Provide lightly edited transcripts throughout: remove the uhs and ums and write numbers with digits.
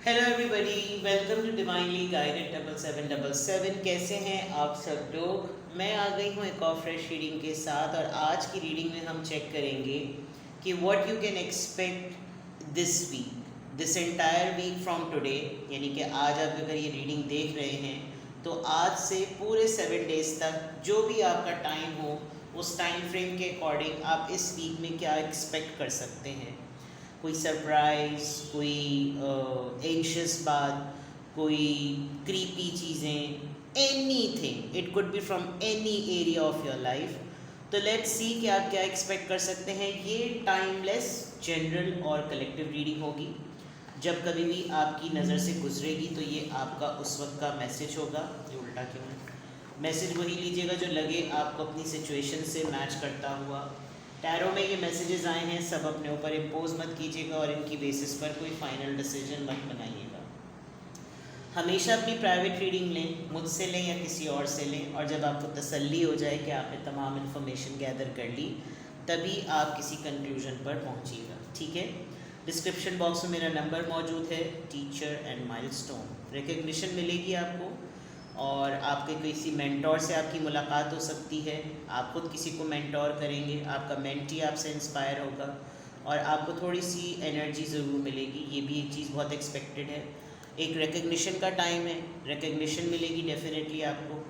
Hello everybody, welcome to divinely guided 7777। कैसे हैं आप सब लोग। मैं आ गई हूँ एक और फ्रेश रीडिंग के साथ, और आज की रीडिंग में हम चेक करेंगे कि what you can expect this week, this entire week from today. यानी कि आज आप अगर ये रीडिंग देख रहे हैं तो आज से पूरे 7 डेज तक जो भी आपका टाइम हो, उस टाइम फ्रेम के अकॉर्डिंग आप इस वीक में क्या एक्सपेक्ट कर सकते हैं। कोई सरप्राइज़, कोई एंशियस बात, कोई क्रीपी चीज़ें, anything, it could be from any area of your life. तो लेट्स सी कि आप क्या एक्सपेक्ट कर सकते हैं। ये टाइमलेस, जनरल और कलेक्टिव रीडिंग होगी। जब कभी भी आपकी नज़र से गुजरेगी तो ये आपका उस वक्त का मैसेज होगा। ये उल्टा क्यों है, मैसेज वही लीजिएगा जो लगे आपको अपनी सिचुएशन से मैच करता हुआ। टैरो में ये मैसेजेस आए हैं, सब अपने ऊपर इम्पोज मत कीजिएगा और इनकी बेसिस पर कोई फाइनल डिसीजन मत बनाइएगा। हमेशा अपनी प्राइवेट रीडिंग लें, मुझसे लें या किसी और से लें, और जब आपको तसल्ली हो जाए कि आपने तमाम इन्फॉर्मेशन गैदर कर ली, तभी आप किसी कंक्लूजन पर पहुंचिएगा। ठीक है। डिस्क्रिप्शन बॉक्स में मेरा नंबर मौजूद है, टीचर एंड माइलस्टोन। रिकग्निशन मिलेगी आपको, और आपके किसी मेंटोर से आपकी मुलाकात हो सकती है। आप खुद किसी को मेंटोर करेंगे, आपका मेंटी आपसे इंस्पायर होगा, और आपको थोड़ी सी एनर्जी ज़रूर मिलेगी। ये भी एक चीज़ बहुत एक्सपेक्टेड है। एक रिकग्निशन का टाइम है, रिकग्निशन मिलेगी डेफिनेटली आपको।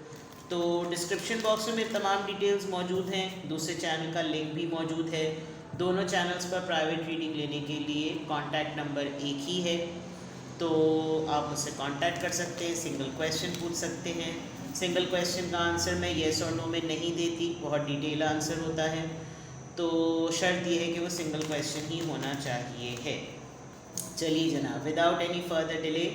तो डिस्क्रिप्शन बॉक्स में मेरे तमाम डिटेल्स मौजूद हैं। दूसरे चैनल का लिंक भी मौजूद है। दोनों चैनल्स पर प्राइवेट रीडिंग लेने के लिए कॉन्टैक्ट नंबर एक ही है, तो आप मुझसे कांटेक्ट कर सकते हैं। सिंगल क्वेश्चन पूछ सकते हैं। सिंगल क्वेश्चन का आंसर मैं येस और नो में नहीं देती, बहुत डिटेल आंसर होता है। तो शर्त यह है कि वो सिंगल क्वेश्चन ही होना चाहिए है। चलिए जनाब, without any further delay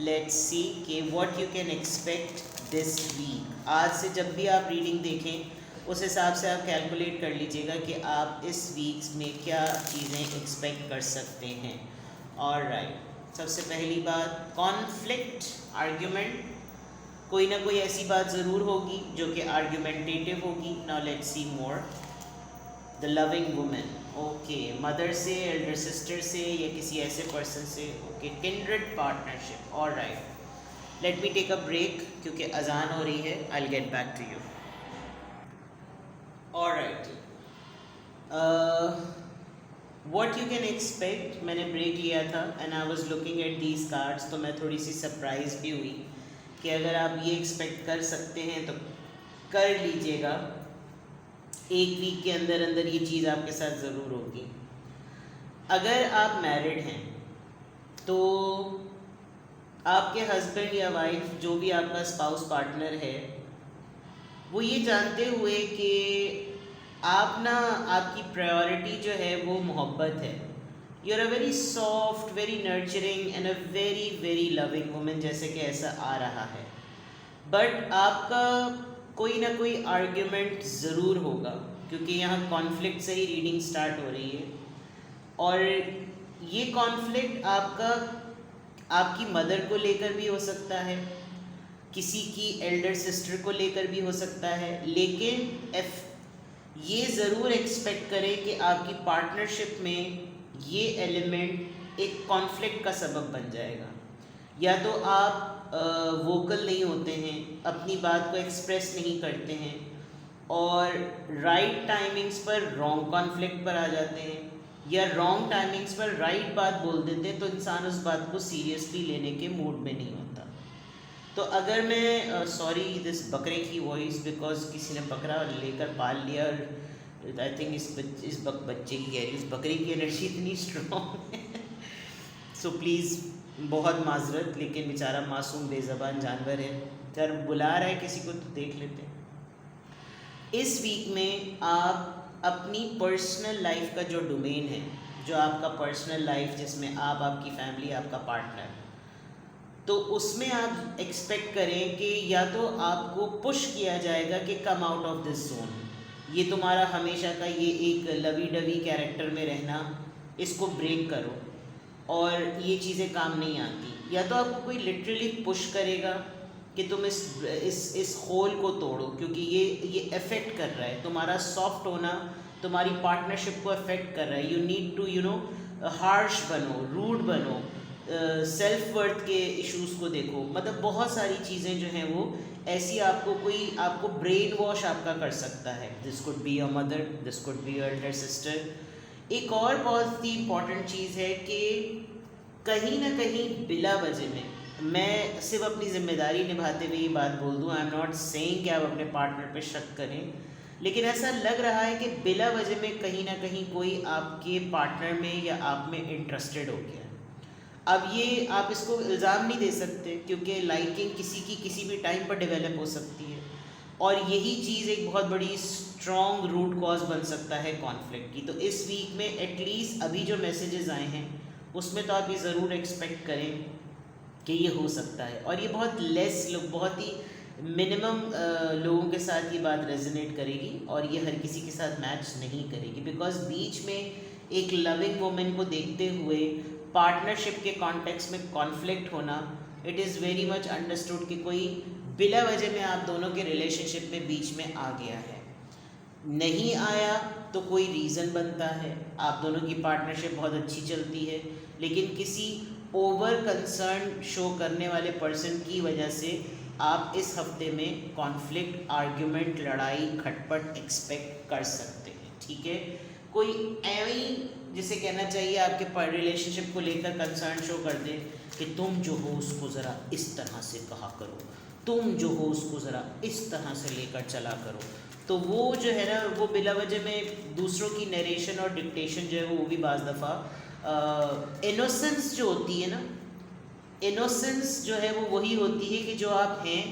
let's see कि what you can expect this week. आज से जब भी आप रीडिंग देखें उस हिसाब से आप कैलकुलेट कर लीजिएगा कि आप इस वीक में क्या चीज़ें एक्सपेक्ट कर सकते हैं। ऑलराइट, सबसे पहली बात, कॉन्फ्लिक्ट, आर्ग्यूमेंट। कोई ना कोई ऐसी बात ज़रूर होगी जो कि आर्ग्यूमेंटेटिव होगी। Now let's see more. The loving women, okay, mother से, एल्डर सिस्टर से, या किसी ऐसे पर्सन से। Okay, kindred partnership. Alright, let me take a break क्योंकि अजान हो रही है। I will get back to you. Alright, what you can expect, मैंने ब्रेक लिया था and I was looking at these cards, तो मैं थोड़ी सी सरप्राइज भी हुई कि अगर आप ये एक्सपेक्ट कर सकते हैं तो कर लीजिएगा। एक वीक के अंदर अंदर ये चीज़ आपके साथ ज़रूर होगी। अगर आप मैरिड हैं तो आपके हस्बैंड या वाइफ, जो भी आपका स्पाउस पार्टनर है, वो ये जानते हुए कि आप ना, आपकी प्रायोरिटी जो है वो मोहब्बत है। You are a very soft, very nurturing and a very very loving women, जैसे कि ऐसा आ रहा है। बट आपका कोई ना कोई आर्ग्यूमेंट ज़रूर होगा, क्योंकि यहाँ कॉन्फ्लिक्ट से ही रीडिंग स्टार्ट हो रही है। और ये कॉन्फ्लिक्ट आपका आपकी मदर को लेकर भी हो सकता है, किसी की एल्डर सिस्टर को लेकर भी हो सकता है, लेकिन ये ज़रूर एक्सपेक्ट करें कि आपकी पार्टनरशिप में ये एलिमेंट एक कॉन्फ्लिक्ट का सबब बन जाएगा। या तो आप वोकल नहीं होते हैं, अपनी बात को एक्सप्रेस नहीं करते हैं, और राइट टाइमिंग्स पर रॉन्ग कॉन्फ्लिक्ट पर आ जाते हैं, या रॉन्ग टाइमिंग्स पर राइट बात बोल देते हैं, तो इंसान उस बात को सीरियसली लेने के मूड में नहीं होता। तो अगर मैं सॉरी दिस बकरे की वॉइस, बिकॉज किसी ने बकरा लेकर पाल लिया, और आई थिंक इस बच्चे की कह रही, उस बकरी की एनर्जी इतनी स्ट्रॉन्ग है। सो प्लीज़ बहुत माजरत, लेकिन बेचारा मासूम बेज़बान जानवर है, अगर बुला रहा है किसी को तो देख लेते हैं। इस वीक में आप अपनी पर्सनल लाइफ का जो डोमेन है, जो आपका पर्सनल लाइफ, जिसमें आप, आपकी फैमिली, आपका पार्टनर, तो उसमें आप एक्सपेक्ट करें कि या तो आपको पुश किया जाएगा कि come out of this zone, ये तुम्हारा हमेशा का ये एक लवी डवी कैरेक्टर में रहना, इसको ब्रेक करो, और ये चीज़ें काम नहीं आती। या तो आपको कोई लिटरली पुश करेगा कि तुम इस होल को तोड़ो, क्योंकि ये अफेक्ट कर रहा है, तुम्हारा सॉफ्ट होना तुम्हारी पार्टनरशिप को अफेक्ट कर रहा है। यू नीड टू हार्श बनो, रूड बनो, सेल्फ वर्थ के इश्यूज़ को देखो, मतलब बहुत सारी चीज़ें जो हैं वो ऐसी आपको ब्रेन वॉश आपका कर सकता है। This could be your mother, this could be your Elder sister. एक और बहुत ही इम्पॉर्टेंट चीज़ है कि कहीं ना कहीं बिला वजह में, मैं सिर्फ अपनी ज़िम्मेदारी निभाते हुए ये बात बोल दूँ, आई एम नॉट सेइंग कि आप अपने पार्टनर पे शक करें, लेकिन ऐसा लग रहा है कि बिला वजह में कहीं ना कहीं कोई आपके पार्टनर में या आप में इंटरेस्टेड हो गया है। अब ये आप इसको इल्ज़ाम नहीं दे सकते, क्योंकि लाइकिंग किसी की किसी भी टाइम पर डेवलप हो सकती है, और यही चीज़ एक बहुत बड़ी स्ट्रॉन्ग रूट कॉज बन सकता है कॉन्फ्लिक्ट की। तो इस वीक में एटलीस्ट अभी जो मैसेजेस आए हैं उसमें तो आप ये ज़रूर एक्सपेक्ट करें कि ये हो सकता है, और ये बहुत ही मिनिमम लोगों के साथ ये बात रेजोनेट करेगी, और ये हर किसी के साथ मैच नहीं करेगी, बिकॉज बीच में एक लविंग वुमेन को देखते हुए पार्टनरशिप के कॉन्टेक्स्ट में कॉन्फ्लिक्ट होना, it is very much understood कि कोई बिला वजह में आप दोनों के रिलेशनशिप में बीच में आ गया है। नहीं आया तो कोई रीज़न बनता है, आप दोनों की पार्टनरशिप बहुत अच्छी चलती है, लेकिन किसी ओवर कंसर्न शो करने वाले पर्सन की वजह से आप इस हफ्ते में कॉन्फ्लिक्ट, आर्ग्यूमेंट, लड़ाई, खटपट एक्सपेक्ट कर सकते हैं। ठीक है, कोई ऐवी जिसे कहना चाहिए आपके रिलेशनशिप को लेकर कंसर्न शो कर दे कि तुम जो हो उसको ज़रा इस तरह से कहा करो, तुम जो हो उसको ज़रा इस तरह से लेकर चला करो, तो वो जो है ना, वो बिला वजह में दूसरों की नरेशन और डिक्टेशन जो है वो भी बाज़ दफ़ा इनोसेंस जो होती है ना, इनोसेंस जो है वो वही होती है कि जो आप हैं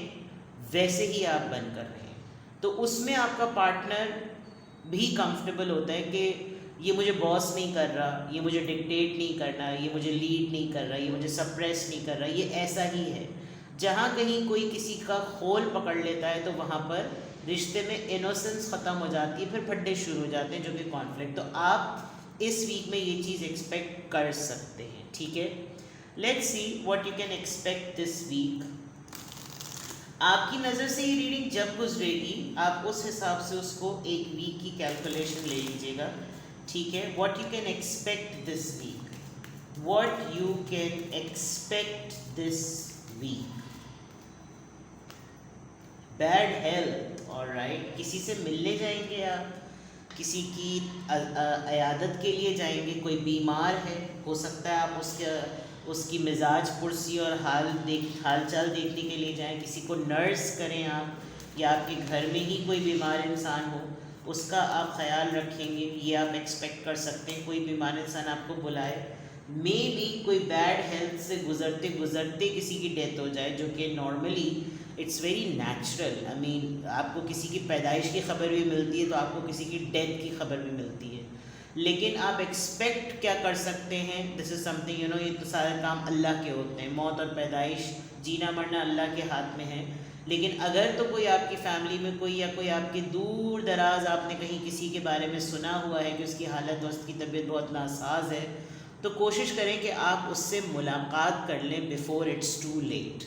वैसे ही आप बन कर रहे हैं, तो उसमें आपका पार्टनर भी कंफर्टेबल होता है कि ये मुझे बॉस नहीं कर रहा, ये मुझे डिक्टेट नहीं करना, ये मुझे लीड नहीं कर रहा, ये मुझे सप्रेस नहीं कर रहा, ये ऐसा ही है। जहाँ कहीं कोई किसी का खोल पकड़ लेता है तो वहाँ पर रिश्ते में इनोसेंस ख़त्म हो जाती है, फिर फड्डे शुरू हो जाते हैं जो कि कॉन्फ्लिक्ट। तो आप इस वीक में ये चीज़ एक्सपेक्ट कर सकते हैं। ठीक है, let's see what you can expect this week. आपकी नज़र से ये रीडिंग जब गुजरेगी आप उस हिसाब से उसको एक वीक की कैलकुलेशन ले लीजिएगा। ठीक है, what you can expect this week, what you can expect this week. Bad health, alright, किसी से मिलने जाएंगे आप, किसी की अयादत के लिए जाएंगे, कोई बीमार है, हो सकता है आप उसकी मिजाज पुरसी और हाल चाल देखने के लिए जाएं, किसी को नर्स करें आप, या आपके घर में ही कोई बीमार इंसान हो उसका आप ख्याल रखेंगे, ये आप एक्सपेक्ट कर सकते हैं। कोई बीमार इंसान आपको बुलाए, मे बी कोई बैड हेल्थ से गुजरते गुजरते किसी की डेथ हो जाए, जो कि normally it's very natural. I mean आपको किसी की पैदाइश की खबर भी मिलती है तो आपको किसी की डेथ की खबर भी मिलती है, लेकिन आप एक्सपेक्ट क्या कर सकते हैं, this is something you know, ये तो सारे काम अल्लाह के होते हैं, मौत और पैदाइश, जीना मरना अल्लाह के हाथ में है। लेकिन अगर तो कोई आपकी फैमिली में कोई, या कोई आपके दूर दराज आपने कहीं किसी के बारे में सुना हुआ है कि उसकी हालत और उसकी तबीयत बहुत नासाज है, तो कोशिश करें कि आप उससे मुलाकात कर लें बिफ़ोर इट्स टू लेट।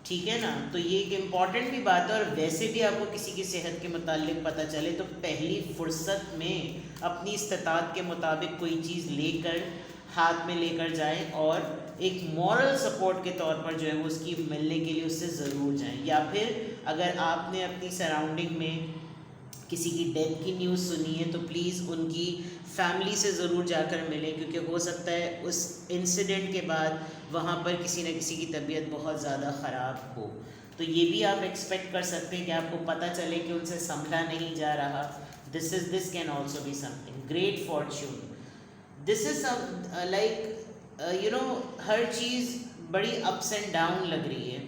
ठीक है ना, तो ये एक इम्पॉर्टेंट भी बात है। और वैसे भी आपको किसी की सेहत के मुतालिक पता चले तो पहली फुर्सत में अपनी इस्तात के मुताबिक कोई चीज़ लेकर हाथ में लेकर जाएं, और एक मॉरल सपोर्ट के तौर पर जो है वो उसकी मिलने के लिए उससे ज़रूर जाएं। या फिर अगर आपने अपनी सराउंडिंग में किसी की डेथ की न्यूज़ सुनी है तो प्लीज़ उनकी फैमिली से ज़रूर जाकर मिलें, क्योंकि हो सकता है उस इंसिडेंट के बाद वहाँ पर किसी न किसी की तबीयत बहुत ज़्यादा ख़राब हो। तो ये भी आप एक्सपेक्ट कर सकते हैं कि आपको पता चले कि उनसे संभला नहीं जा रहा। This can also be something great fortune. This is like you know, हर चीज़ बड़ी अप्स एंड डाउन लग रही है।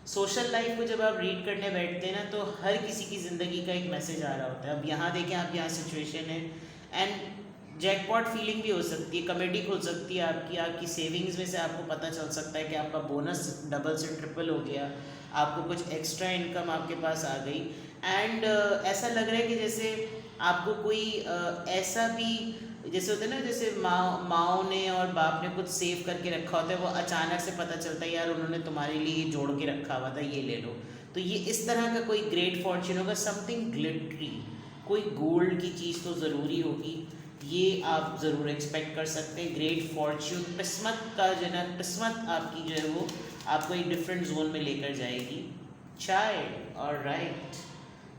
सोशल लाइफ को जब आप रीड करने बैठते हैं ना तो हर किसी की ज़िंदगी का एक मैसेज आ रहा होता है। अब यहाँ देखें, आप यहाँ सिचुएशन है एंड जैकपॉट फीलिंग भी हो सकती है, कमेडी खुल सकती है आपकी सेविंग्स में से आपको पता चल सकता है कि आपका बोनस डबल से ट्रिपल हो गया, आपको कुछ एक्स्ट्रा इनकम आपके पास आ गई। एंड ऐसा लग रहा है कि जैसे आपको कोई ऐसा भी, जैसे होता है ना, जैसे माँ ने और बाप ने कुछ सेव करके रखा होता है, वो अचानक से पता चलता है यार उन्होंने तुम्हारे लिए जोड़ के रखा हुआ था, ये ले लो। तो ये इस तरह का कोई ग्रेट फॉर्च्यून होगा, समथिंग ग्लिटरी, कोई गोल्ड की चीज़ तो ज़रूरी होगी, ये आप ज़रूर एक्सपेक्ट कर सकते हैं। ग्रेट फॉर्च्यून, किस्मत का जनक, किस्मत आपकी जो है वो आपको एक डिफरेंट जोन में लेकर जाएगी। चाइल्ड, ऑलराइट,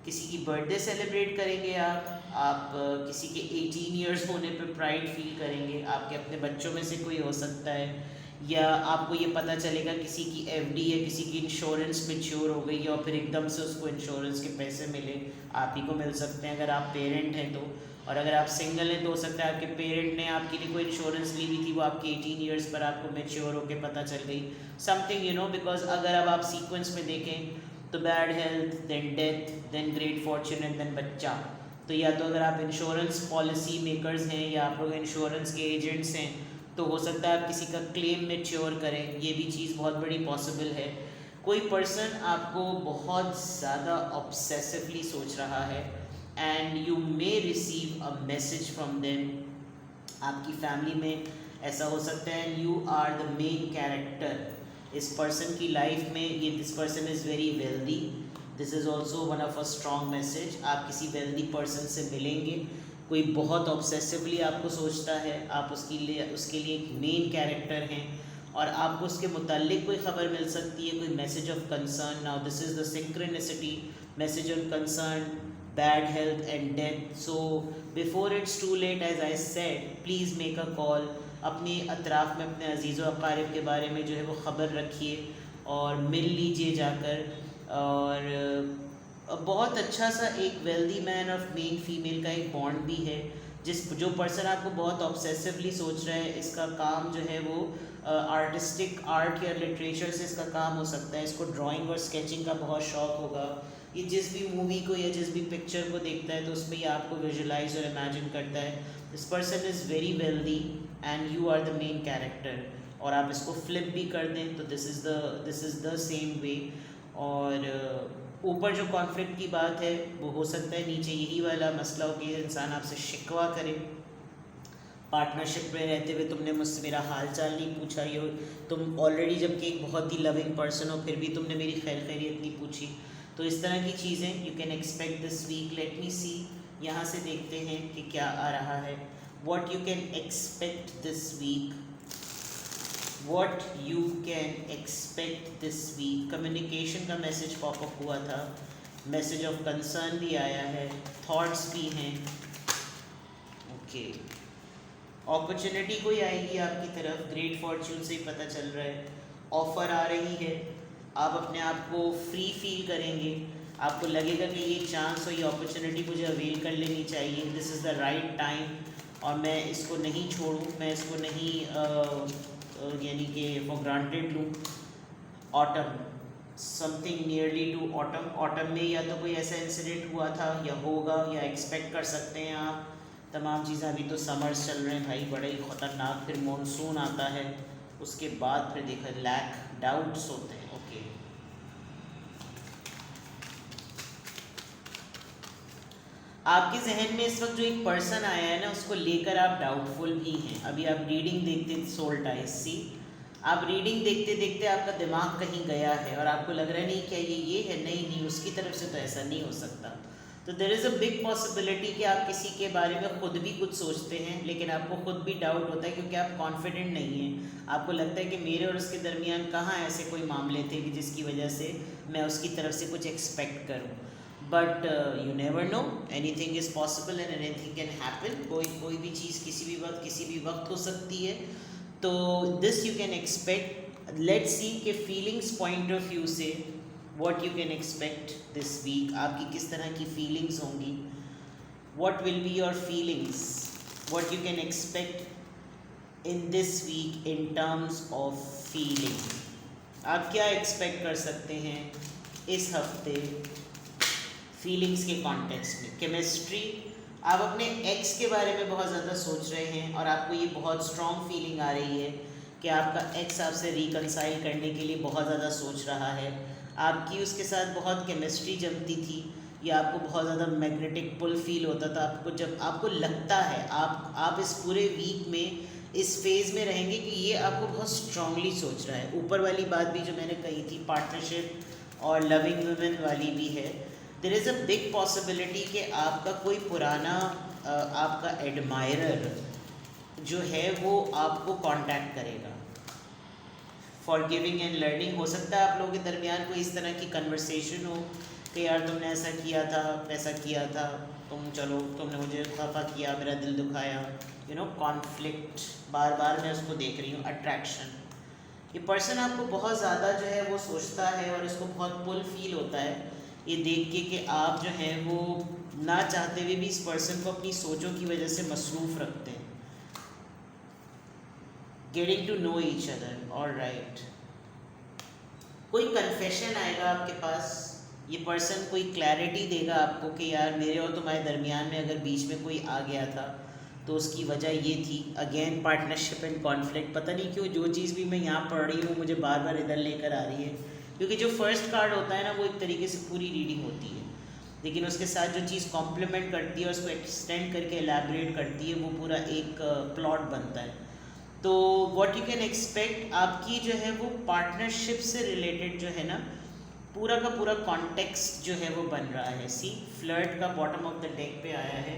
किसी की बर्थडे सेलिब्रेट करेंगे आप किसी के 18 इयर्स होने पे प्राइड फील करेंगे, आपके अपने बच्चों में से कोई हो सकता है, या आपको ये पता चलेगा किसी की एफडी या किसी की इंश्योरेंस मैच्योर हो गई और फिर एकदम से उसको इंश्योरेंस के पैसे मिले, आप ही को मिल सकते हैं अगर आप पेरेंट हैं तो। और अगर आप सिंगल हैं तो हो सकता है आपके पेरेंट ने आपके लिए कोई इंश्योरेंस ली हुई थी, वो आपके 18 इयर्स पर आपको मैच्योर होकर पता चल गई, समथिंग बिकॉज अगर अब आप सीक्वेंस में देखें तो bad health, then death, then great fortune and then बच्चा। तो या तो अगर आप इंश्योरेंस पॉलिसी मेकर्स हैं या आप लोग इंश्योरेंस के एजेंट्स हैं तो हो सकता है आप किसी का क्लेम मैच्योर करें, ये भी चीज़ बहुत बड़ी पॉसिबल है। कोई पर्सन आपको बहुत ज़्यादा ऑब्सेसिवली सोच रहा है and you may receive a message from them. आपकी फैमिली में ऐसा हो सकता है you are the main character इस पर्सन की लाइफ में, ये this person is very wealthy, this is also one of a strong message. आप किसी वेल्दी पर्सन से मिलेंगे, कोई बहुत ऑब्सेसिवली आपको सोचता है, आप उसके लिए एक मेन कैरेक्टर हैं और आपको उसके मुताल्लिक कोई ख़बर मिल सकती है, कोई message of concern. Now this is the synchronicity, message of concern, bad health and death. So before it's too late, as I said, please make a call. अपने अतराफ़ में अपने अजीज़ व अकारिब के बारे में जो है वो ख़बर रखिए और मिल लीजिए जाकर। और बहुत अच्छा सा एक वेल्दी मैन और मेन फीमेल का एक बॉन्ड भी है। जो पर्सन आपको बहुत ऑब्सेसिवली सोच रहा है, इसका काम जो है वो आर्टिस्टिक आर्ट या लिटरेचर से इसका काम हो सकता है, इसको ड्राइंग और स्केचिंग का बहुत शौक़ होगा। ये जिस भी मूवी को या जिस भी पिक्चर को देखता है तो उसमें ये आपको विजुलाइज और इमेजिन करता है। This person is very wealthy and you are the main character. और आप इसको फ्लिप भी कर दें तो this is the same way. और ऊपर जो कॉन्फ्लिक्ट की बात है वो हो सकता है नीचे यही वाला मसला हो कि इंसान आपसे शिकवा करे, पार्टनरशिप में रहते हुए तुमने मुझसे मेरा हाल चाल नहीं पूछा, ये तुम ऑलरेडी जबकि एक बहुत ही लविंग पर्सन हो फिर भी तुमने मेरी खैर खैरियत नहीं पूछी। तो इस तरह की चीज़ें you can expect this week. Let me see, यहाँ से देखते हैं कि क्या आ रहा है। What you can expect this week, what you can expect this week। Communication का मैसेज पॉपअप हुआ था, मैसेज ऑफ कंसर्न भी आया है, थॉट्स भी हैं। ओके, अपॉर्चुनिटी कोई आएगी आपकी तरफ, ग्रेट फॉर्च्यून से ही पता चल रहा है। ऑफ़र आ रही है, आप अपने आप को फ्री फील करेंगे, आपको लगेगा कि ये चांस और ये अपॉर्चुनिटी मुझे अवेल कर लेनी चाहिए, this is the right time और मैं इसको नहीं छोड़ूँ, मैं इसको नहीं यानी कि फॉर ग्रांटेड लूँ। Autumn, something nearly to autumn. Autumn में या तो कोई ऐसा इंसिडेंट हुआ था या होगा या एक्सपेक्ट कर सकते हैं आप तमाम चीज़ें। अभी तो समर्स चल रहे हैं भाई, बड़े ही ख़तरनाक, फिर मॉनसून आता है, उसके बाद फिर देखा लैक डाउट्स होते हैं। ओके, आपके जहन में इस वक्त जो एक पर्सन आया है ना उसको लेकर आप डाउटफुल भी हैं। अभी आप रीडिंग देखते सोल टाइस सी, आप रीडिंग देखते देखते आपका दिमाग कहीं गया है और आपको लग रहा है नहीं क्या ये है, नहीं उसकी तरफ से तो ऐसा नहीं हो सकता। तो there is a big possibility कि आप किसी के बारे में ख़ुद भी कुछ सोचते हैं लेकिन आपको ख़ुद भी डाउट होता है क्योंकि आप कॉन्फिडेंट नहीं हैं। आपको लगता है कि मेरे और उसके दरमियान कहाँ ऐसे कोई मामले थे कि जिसकी वजह से मैं उसकी तरफ से कुछ एक्सपेक्ट करूँ। But you never know, anything is possible and anything can happen. कोई भी चीज़ किसी भी वक्त हो सकती है। तो this you can expect. Let's see के फीलिंग्स पॉइंट ऑफ व्यू से what you can expect this week, आपकी किस तरह की फीलिंग्स होंगी, what will be your feelings, what you can expect in this week in terms of feeling. आप क्या expect कर सकते हैं इस हफ्ते फीलिंग्स के कॉन्टेक्स्ट में। केमिस्ट्री, आप अपने एक्स के बारे में बहुत ज़्यादा सोच रहे हैं और आपको ये बहुत स्ट्रॉन्ग फीलिंग आ रही है कि आपका एक्स आपसे रिकनसाइल करने के लिए बहुत ज़्यादा सोच रहा है, आपकी उसके साथ बहुत केमिस्ट्री जमती थी या आपको बहुत ज़्यादा मैग्नेटिक पुल फील होता था। आपको जब आपको लगता है आप इस पूरे वीक में इस फेज़ में रहेंगे कि ये आपको बहुत स्ट्रांगली सोच रहा है। ऊपर वाली बात भी जो मैंने कही थी पार्टनरशिप और लविंग वुमेन वाली भी है। There is a big possibility कि आपका कोई पुराना आपका एडमायरर जो है वो आपको कांटेक्ट करेगा फॉर गिविंग एंड लर्निंग। हो सकता है आप लोगों के दरमियान कोई इस तरह की कन्वर्सेशन हो कि यार तुमने ऐसा किया था, वैसा किया था, तुमने मुझे खफा किया, मेरा दिल दुखाया, कॉन्फ्लिक्ट, बार बार मैं उसको देख रही हूँ, अट्रैक्शन। ये पर्सन आपको बहुत ज़्यादा जो है वो सोचता है और इसको बहुत पुल फील होता है ये देख के कि आप जो हैं वो ना चाहते हुए भी इस पर्सन को अपनी सोचों की वजह से मसरूफ़ रखते हैं। Getting to know each other, alright. कोई कन्फेशन आएगा आपके पास, ये पर्सन कोई क्लैरिटी देगा आपको कि यार मेरे और तुम्हारे दरमियान में अगर बीच में कोई आ गया था तो उसकी वजह ये थी। Again partnership and conflict. पता नहीं क्यों जो चीज़ भी मैं यहाँ पढ़ रही हूँ मुझे बार बार इधर लेकर आ रही है, क्योंकि जो फर्स्ट कार्ड होता है ना वो एक तरीके से पूरी रीडिंग होती है, लेकिन उसके साथ जो चीज़ कॉम्प्लीमेंट करती है, उसको एक्सटेंड करके एलैबोरेट करती है, वो पूरा एक प्लॉट बनता है। तो व्हाट यू कैन एक्सपेक्ट, आपकी जो है वो पार्टनरशिप से रिलेटेड जो है ना पूरा का पूरा कॉन्टेक्स्ट जो है वो बन रहा है। सी फ्लर्ट का बॉटम ऑफ द डेक पे आया है,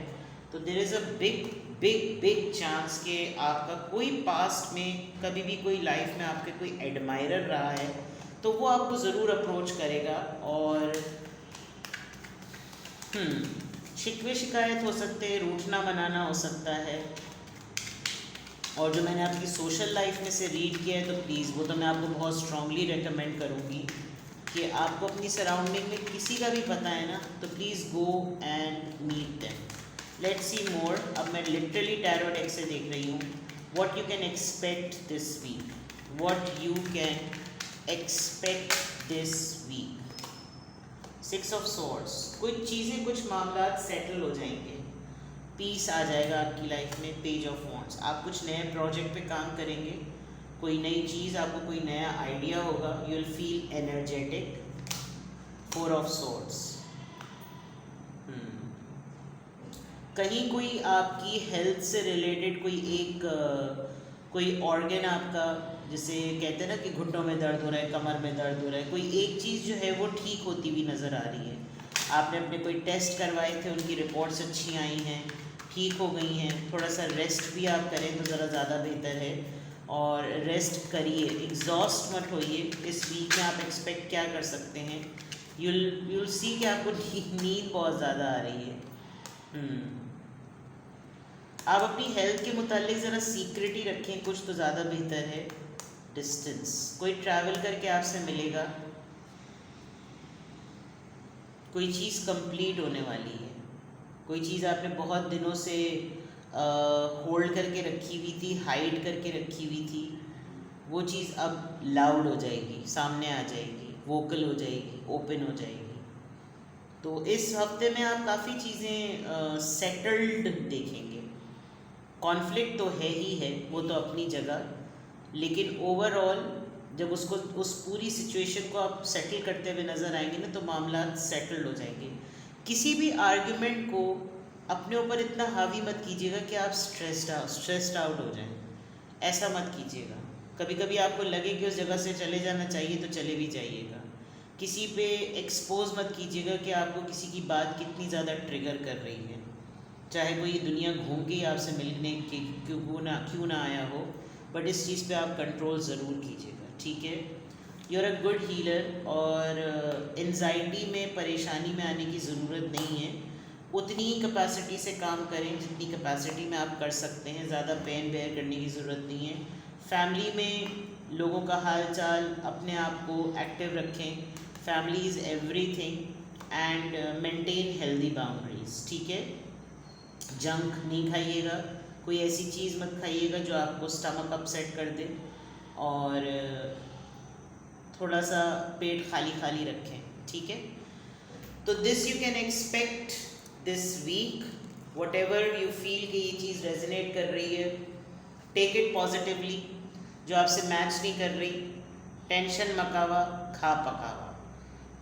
तो there is a big big big chance कि आपका कोई पास्ट में कभी भी कोई लाइफ में आपके कोई एडमायरर रहा है तो वो आपको ज़रूर अप्रोच करेगा और शिकवे शिकायत हो सकते हैं, रूठना मनाना हो सकता है। और जो मैंने आपकी सोशल लाइफ में से रीड किया है तो प्लीज़ वो तो मैं आपको बहुत स्ट्रांगली रेकमेंड करूँगी कि आपको अपनी सराउंडिंग में किसी का भी पता है ना तो please go and meet them. Let's see more. अब मैं लिटरली टैरो डेक से देख रही हूँ what you can expect this week, what you can expect this week. 6 of swords. कुछ चीज़ें, कुछ मामला सेटल हो जाएंगे, पीस आ जाएगा आपकी लाइफ में। Page of wands. आप कुछ नए प्रोजेक्ट पे काम करेंगे, कोई नई चीज़, आपको कोई नया आइडिया होगा, you will feel energetic. 4 of swords. कहीं कोई आपकी हेल्थ से रिलेटेड कोई ऑर्गन आपका, जिसे कहते हैं ना कि घुटनों में दर्द हो रहा है, कमर में दर्द हो रहा है, कोई एक चीज़ जो है वो ठीक होती हुई नज़र आ रही है। आपने अपने कोई टेस्ट करवाए थे, उनकी रिपोर्ट्स अच्छी आई हैं, ठीक हो गई हैं। थोड़ा सा रेस्ट भी आप करें तो ज़रा ज़्यादा बेहतर है, और रेस्ट करिए, एग्जॉस्ट मत होइए। इस वीक में आप एक्सपेक्ट क्या कर सकते हैं, यूल सी कि आपको नींद बहुत ज़्यादा आ रही है। आप अपनी हेल्थ के मुतालिक ज़रा सीक्रेट ही रखें, कुछ तो ज़्यादा बेहतर है। डिस्टेंस। कोई ट्रैवल करके आपसे मिलेगा, कोई चीज़ कंप्लीट होने वाली है, कोई चीज़ आपने बहुत दिनों से होल्ड करके रखी हुई थी, हाइड करके रखी हुई थी, वो चीज़ अब लाउड हो जाएगी, सामने आ जाएगी, वोकल हो जाएगी, ओपन हो जाएगी। तो इस हफ्ते में आप काफ़ी चीज़ें सेटल्ड देखेंगे। कॉन्फ्लिक्ट तो है ही है, वो तो अपनी जगह, लेकिन ओवरऑल जब उसको उस पूरी सिचुएशन को आप सेटल करते हुए नज़र आएंगे ना तो मामला सेटल्ड हो जाएंगे। किसी भी आर्ग्यूमेंट को अपने ऊपर इतना हावी मत कीजिएगा कि आप स्ट्रेस्ड आउट हो जाएं, ऐसा मत कीजिएगा। कभी कभी आपको लगे कि उस जगह से चले जाना चाहिए तो चले भी जाइएगा। किसी पे एक्सपोज मत कीजिएगा कि आपको किसी की बात कितनी ज़्यादा ट्रिगर कर रही है, चाहे कोई दुनिया घूम के आपसे मिलने के क्यों ना आया हो, बट इस चीज़ पे आप कंट्रोल ज़रूर कीजिएगा, ठीक है। You are a good healer, और एंजाइटी में, परेशानी में आने की ज़रूरत नहीं है। उतनी ही कैपेसिटी से काम करें जितनी कैपेसिटी में आप कर सकते हैं, ज़्यादा पेन बेयर करने की ज़रूरत नहीं है। फैमिली में लोगों का हाल चाल, अपने आप को एक्टिव रखें, family is everything, and maintain healthy boundaries, ठीक है। जंक नहीं खाइएगा, कोई ऐसी चीज़ मत खाइएगा जो आपको स्टमक अपसेट कर दे, और थोड़ा सा पेट खाली खाली रखें, ठीक है। तो this you can expect this week. Whatever you feel कि ये चीज़ रेजोनेट कर रही है, टेक इट पॉजिटिवली। जो आपसे मैच नहीं कर रही, टेंशन मकावा खा पकावा,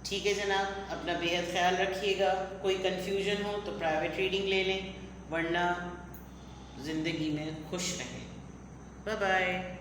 ठीक है जनाब। अपना बेहद ख्याल रखिएगा। कोई कन्फ्यूजन हो तो प्राइवेट रीडिंग ले लें, वरना ज़िंदगी में खुश रहें। Bye bye.